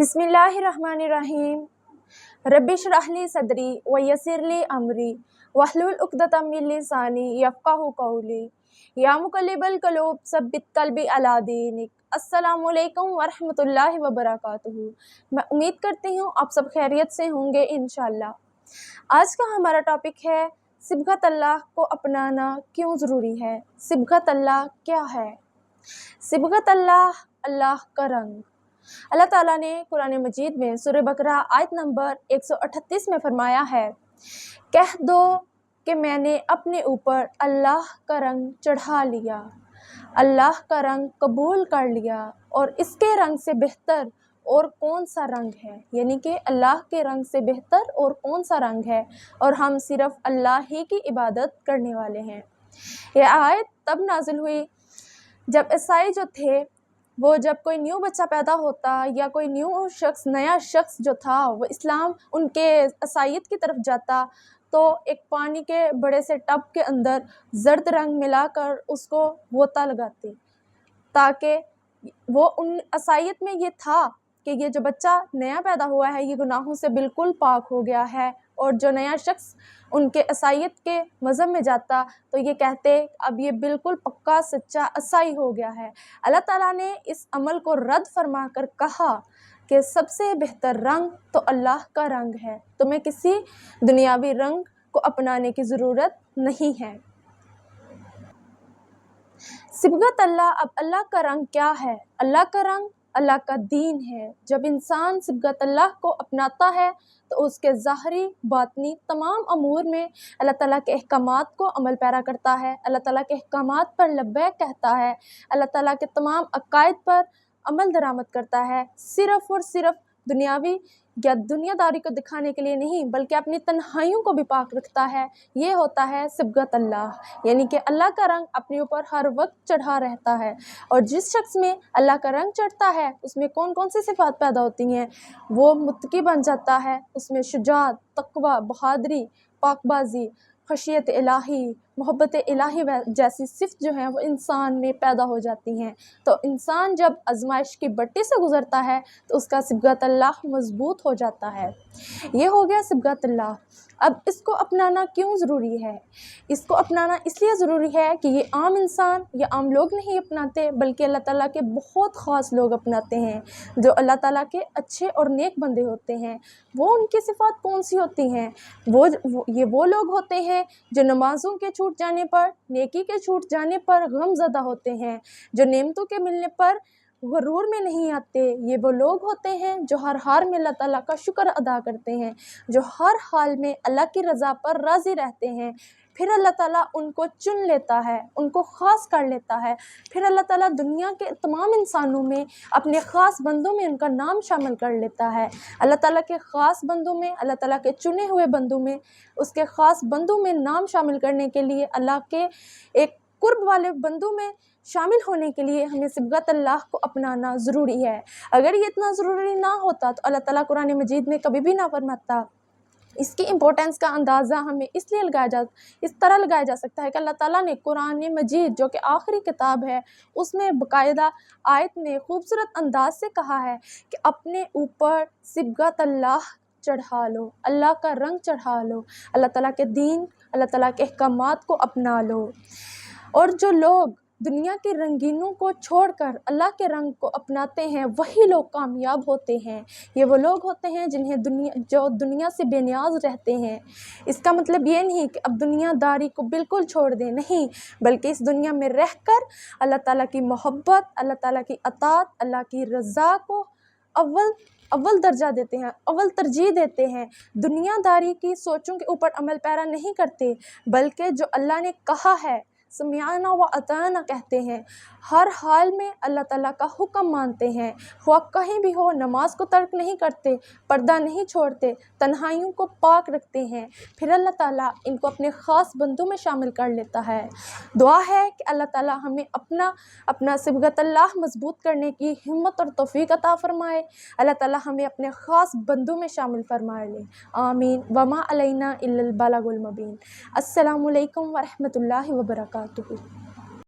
बिस्मिल्लाहिर्रहमानिर्रहीम। रब्बिशरह सदरी व यस्सिर ली अमरी वहलुल उक़दतम मिन लिसानी यफ़क़हू क़ौली। या मुक़ल्लिबल क़ुलूब सब्बित क़ल्बी अला दीनिक। अस्सलामु अलैकुम व रहमतुल्लाहि व बरकातुहू। मैं उम्मीद करती हूँ आप सब खैरियत से होंगे इंशाअल्लाह। आज का हमारा टॉपिक है सिबग़त अल्लाह को अपनाना क्यों ज़रूरी है। सिबग़त अल्लाह क्या है? सिबग़त अल्लाह, अल्लाह का रंग। अल्लाह ताला ने कुरान मजीद में सूरह बकरा आयत नंबर 138 में फरमाया है, कह दो कि मैंने अपने ऊपर अल्लाह का रंग चढ़ा लिया, अल्लाह का रंग कबूल कर लिया और इसके रंग से बेहतर और कौन सा रंग है। यानी कि अल्लाह के रंग से बेहतर और कौन सा रंग है, और हम सिर्फ अल्लाह ही की इबादत करने वाले हैं। यह आयत तब नाज़िल हुई जब ईसाई जो थे वो जब कोई न्यू बच्चा पैदा होता या कोई नया शख्स जो था वो इस्लाम उनके ईसाईयत की तरफ जाता, तो एक पानी के बड़े से टब के अंदर ज़र्द रंग मिलाकर उसको गोता लगाते, ताकि वो उन ईसाईयत में ये था कि ये जो बच्चा नया पैदा हुआ है ये गुनाहों से बिल्कुल पाक हो गया है। और जो नया शख्स उनके ईसाईयत के मज़हब में जाता तो ये कहते अब ये बिल्कुल पक्का सच्चा ईसाई हो गया है। अल्लाह ताला ने इस अमल को रद्द फरमा कर कहा कि सबसे बेहतर रंग तो अल्लाह का रंग है, तुम्हें किसी दुनियावी रंग को अपनाने की ज़रूरत नहीं है। सिबग़त अल्लाह, अब अल्लाह का रंग क्या है? अल्लाह का रंग अल्लाह का दीन है। जब इंसान सिबग़त अल्लाह को अपनाता है तो उसके ज़ाहरी बातनी तमाम अमूर में अल्लाह ताला के अहकामात को अमल पैरा करता है, अल्लाह ताला के अहकामात पर लब्बैक कहता है, अल्लाह ताला के तमाम अकायद पर अमल दरामद करता है, सिर्फ़ और सिर्फ दुनियावी या दुनियादारी को दिखाने के लिए नहीं बल्कि अपनी तन्हाइयों को भी पाक रखता है। ये होता है सिबग़त अल्लाह, यानी कि अल्लाह का रंग अपने ऊपर हर वक्त चढ़ा रहता है। और जिस शख्स में अल्लाह का रंग चढ़ता है उसमें कौन कौन सी सिफ़ात पैदा होती हैं? वो मुत्तकी बन जाता है, उसमें शुजाअत, तक़वा, बहादुरी, पाकबाज़ी, खशियत इलाही, मोहब्बत इलाही जैसी सिफ़त जो हैं वो इंसान में पैदा हो जाती हैं। तो इंसान जब आज़माइश की भट्टी से गुज़रता है तो उसका सिबग़त अल्लाह मज़बूत हो जाता है। ये हो गया सिबग़त अल्लाह। अब इसको अपनाना क्यों ज़रूरी है? इसको अपनाना इसलिए ज़रूरी है कि ये आम इंसान या आम लोग नहीं अपनाते बल्कि अल्लाह ताला के बहुत ख़ास लोग अपनाते हैं, जो अल्लाह ताला के अच्छे और नेक बंदे होते हैं। वो उनकी सिफ़ात कौन सी होती हैं? वो लोग होते हैं जो नमाज़ों के छूट जाने पर, नेकी के छूट जाने पर गमज़दा होते हैं, जो नेमतों के मिलने पर गुरूर में नहीं आते। ये वो लोग होते हैं जो हर हाल में अल्लाह ताला का शुक्र अदा करते हैं, जो हर हाल में अल्लाह की रज़ा पर राज़ी रहते हैं। फिर अल्लाह ताला उनको चुन लेता है, उनको ख़ास कर लेता है। फिर अल्लाह ताला दुनिया के तमाम इंसानों में अपने ख़ास बंदों में उनका नाम शामिल कर लेता है। अल्लाह ताला के ख़ास बंदों में, अल्लाह ताला के चुने हुए बंदों में, उसके ख़ास बंदों में नाम शामिल करने के लिए, अल्लाह के एक कुर्ब वाले बंदों में शामिल होने के लिए हमें सिबग़त अल्लाह को अपनाना ज़रूरी है। अगर ये इतना ज़रूरी ना होता तो अल्लाह ताला कुरान मजीद में कभी भी ना फरमाता। इसकी इम्पोर्टेंस का अंदाज़ा हमें इसलिए इस तरह लगाया जा सकता है कि अल्लाह ताला ने कुरान मजीद जो कि आखिरी किताब है उसमें बाकायदा आयत में खूबसूरत अंदाज से कहा है कि अपने ऊपर सिबग़त अल्लाह चढ़ा लो, अल्लाह का रंग चढ़ा लो, अल्लाह ताला के दीन, अल्लाह ताला के अहकामात को अपना लो। और जो लोग दुनिया के रंगीनों को छोड़कर अल्लाह के रंग को अपनाते हैं वही लोग कामयाब होते हैं। ये वो लोग होते हैं जो दुनिया से बेनियाज रहते हैं। इसका मतलब ये नहीं कि अब दुनियादारी को बिल्कुल छोड़ दें, नहीं, बल्कि इस दुनिया में रहकर अल्लाह ताला की मोहब्बत, अल्लाह ताला की अताअत, अल्लाह की रज़ा को अव्वल दर्जा देते हैं, अव्वल तरजीह देते हैं। दुनियादारी की सोचों के ऊपर अमल पैरा नहीं करते बल्कि जो अल्लाह ने कहा है समियाना व अताना कहते हैं। हर हाल में अल्लाह ताला का हुक्म मानते हैं, हुआ कहीं भी हो, नमाज को तर्क नहीं करते, पर्दा नहीं छोड़ते, तन्हाइयों को पाक रखते हैं। फिर अल्लाह ताला इनको अपने ख़ास बंदों में शामिल कर लेता है। दुआ है कि अल्लाह ताला हमें अपना सिबग़त अल्लाह मज़बूत करने की हिम्मत और तौफ़ीक़ अता फ़रमाए। अल्लाह ताला हमें अपने ख़ास बंदों में शामिल फरमा ले। आमीन। वमा अलैना इल्लल बलागुल मुबीन। अस्सलामु अलैकुम व रहमतुल्लाहि व बरकातुहू।